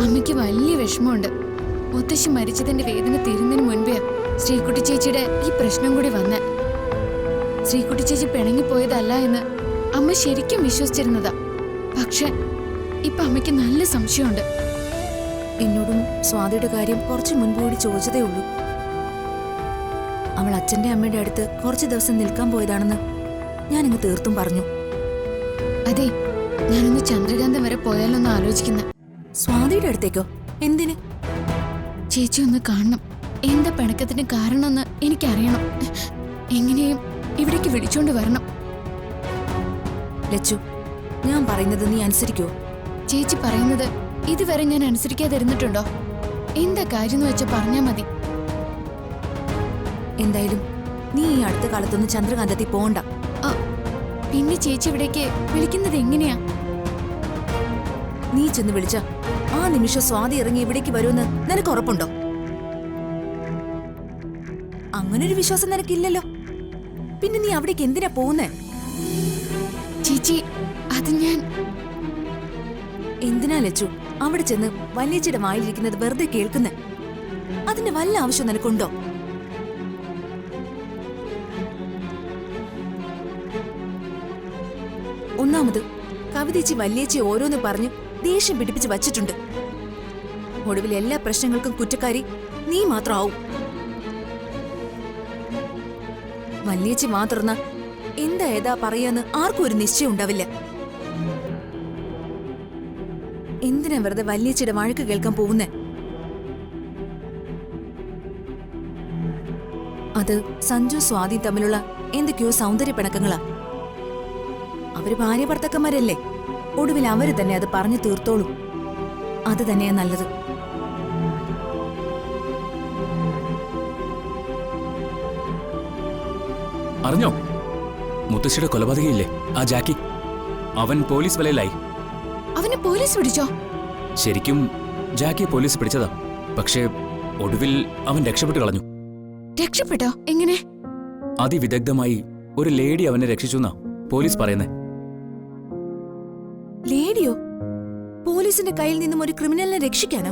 അമ്മയ്ക്ക് വലിയ വിഷമമുണ്ട്. മുത്തശ്ശി മരിച്ചതിന്റെ വേദന തീരുന്നതിന് മുൻപേ ശ്രീകുട്ടി ചേച്ചിയുടെ ഈ പ്രശ്നം കൂടി വന്നേ. ശ്രീകുട്ടി ചേച്ചി പിണങ്ങിപ്പോയതല്ല എന്ന് അമ്മ ശരിക്കും വിശ്വസിച്ചിരുന്നതാ. പക്ഷെ ഇപ്പൊ അമ്മയ്ക്ക് നല്ല സംശയമുണ്ട്. എന്നോടും സ്വാതിയുടെ കാര്യം കുറച്ചു മുൻപ് കൂടി ചോദിച്ചതേ ഉള്ളൂ. അവൾ അച്ഛന്റെ അമ്മയുടെ അടുത്ത് കുറച്ചു ദിവസം നിൽക്കാൻ പോയതാണെന്ന് ഞാനിങ്ങ് തീർത്തും പറഞ്ഞു. അതെ, ഞാനൊന്ന് ചന്ദ്രകാന്തം വരെ പോയാലൊന്ന് ആലോചിക്കുന്ന. സ്വാതിയുടെ അടുത്തേക്കോ? എന്തിന്? ചേച്ചി ഒന്ന് കാണണം. എന്താ പിണക്കത്തിന് കാരണമെന്ന് എനിക്കറിയണം. എങ്ങനെയും ഇവിടേക്ക് വിളിച്ചോണ്ട് വരണം. ലച്ചു, ഞാൻ പറയുന്നത് നീ അനുസരിക്കോ? ചേച്ചി പറയുന്നത് ഇതുവരെ ഞാൻ അനുസരിക്കാതിരുന്നിട്ടുണ്ടോ? എന്താ കാര്യം എന്ന് വെച്ചാൽ പറഞ്ഞാ മതി. എന്തായാലും നീ ഈ അടുത്ത കാലത്തൊന്നും ചന്ദ്രകാന്തത്തിൽ പോണ്ട. പിന്നെ ചേച്ചി ഇവിടേക്ക് വിളിക്കുന്നത് എങ്ങനെയാ? നീ ചെന്ന് വിളിച്ച ആ നിമിഷം സ്വാതി ഇറങ്ങി ഇവിടേക്ക് വരുമെന്ന് നിനക്ക് ഉറപ്പുണ്ടോ? അങ്ങനൊരു വിശ്വാസം നിനക്കില്ലല്ലോ. പിന്നെ നീ അവിടേക്ക് എന്തിനാ പോകുന്നേ? ചേച്ചി, അത് ഞാൻ എന്തിനാ ലച്ചു അവിടെ ചെന്ന് വല്യച്ചിയുടെ വായിലിരിക്കുന്നത് വെറുതെ കേൾക്കുന്നേ? അതിന്റെ വല്ല ആവശ്യം നിനക്കുണ്ടോ? ഒന്നാമത് കവിതേച്ചി വല്യേച്ചി ഓരോന്ന് പറഞ്ഞു ദേഷ്യം പിടിപ്പിച്ച് വച്ചിട്ടുണ്ട്. ഒടുവിൽ എല്ലാ പ്രശ്നങ്ങൾക്കും കുറ്റക്കാരി നീ മാത്രമാവും. വല്യേച്ചി മാത്രം എന്താ ഏതാ പറയാന്ന് ആർക്കും ഒരു നിശ്ചയം ഉണ്ടാവില്ല. എന്തിനാ വെറുതെ വല്യേച്ചിയുടെ വഴക്ക് കേൾക്കാൻ പോകുന്നേ? അത് സഞ്ജു സ്വാതി തമ്മിലുള്ള എന്തൊക്കെയോ സൗന്ദര്യ പിണക്കങ്ങളാ. അവര് ഭാര്യ ഭർത്താക്കന്മാരല്ലേ? ഒടുവിൽ അവര് തന്നെ അത് പറഞ്ഞു തീർത്തോളും. അത് തന്നെയാ നല്ലത്. അറിഞ്ഞോ, മുത്തശ്ശിയുടെ കൊലപാതകയില്ലേ ആ ജാക്കി? അവൻ പോലീസ് വലയിലായി. അവനെ പോലീസ് പിടിച്ചോ? ശരിക്കും ജാക്കിയെ പോലീസ് പിടിച്ചതാ. പക്ഷേ ഒടുവിൽ അവൻ രക്ഷപ്പെട്ടു കളഞ്ഞു. രക്ഷപ്പെട്ടോ? എങ്ങനെ? അതിവിദഗ്ധമായി ഒരു ലേഡി അവനെ രക്ഷിച്ചു പോലീസ് പറയുന്നേ. ലേഡിയോ? പോലീസിന്റെ കയ്യിൽ നിന്നും ഒരു ക്രിമിനലിനെ രക്ഷിക്കാനോ?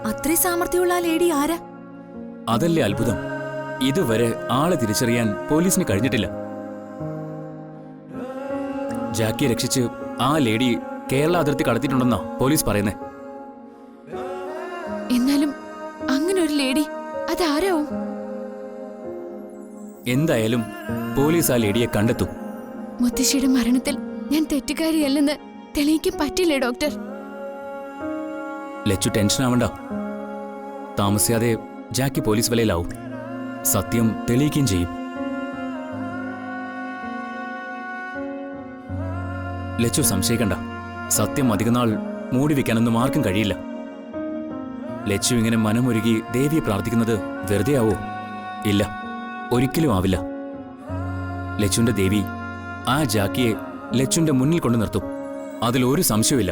അത്രയും സാമർത്ഥ്യമുള്ള ആ ലേഡി ആരാ? അതല്ലേ അത്ഭുതം. ഇതുവരെ ആളെ തിരിച്ചറിയാൻ പോലീസിന് കഴിഞ്ഞിട്ടില്ല. ജാക്കിയെ രക്ഷിച്ച് ആ ലേഡി കേരള അതിർത്തി കടത്തിയിട്ടുണ്ടെന്നാ പോലീസ് പറയുന്നേ. എന്നാലും അങ്ങനെ ഒരു ലേഡി അതാരാവും? എന്തായാലും പോലീസ് ആ ലേഡിയെ കണ്ടെത്തും. മുത്തശ്ശിയുടെ മരണത്തിൽ ഞാൻ തെറ്റുകാരിയല്ലെന്ന് തെളിയിക്കാൻ പറ്റില്ലേ ഡോക്ടർ? ലച്ചു ടെൻഷൻ ആവണ്ട. താമസിയാതെ ജാക്കി പോലീസ് വലയിലാവും. സത്യം തെളിയിക്കുകയും ചെയ്യും. ലച്ചു സംശയിക്കണ്ട. സത്യം അധികനാൾ മൂടി വെക്കാനൊന്നും ആർക്കും കഴിയില്ല. ലച്ചു ഇങ്ങനെ മനമൊരുകി ദേവിയെ പ്രാർത്ഥിക്കുന്നത് വെറുതെ ആവോ? ഇല്ല, ഒരിക്കലും ആവില്ല. ലച്ചുവിന്റെ ദേവി ആ ജാക്കിയെ ലച്ചുവിന്റെ മുന്നിൽ കൊണ്ടു നിർത്തും. അതിലൊരു സംശയമില്ല.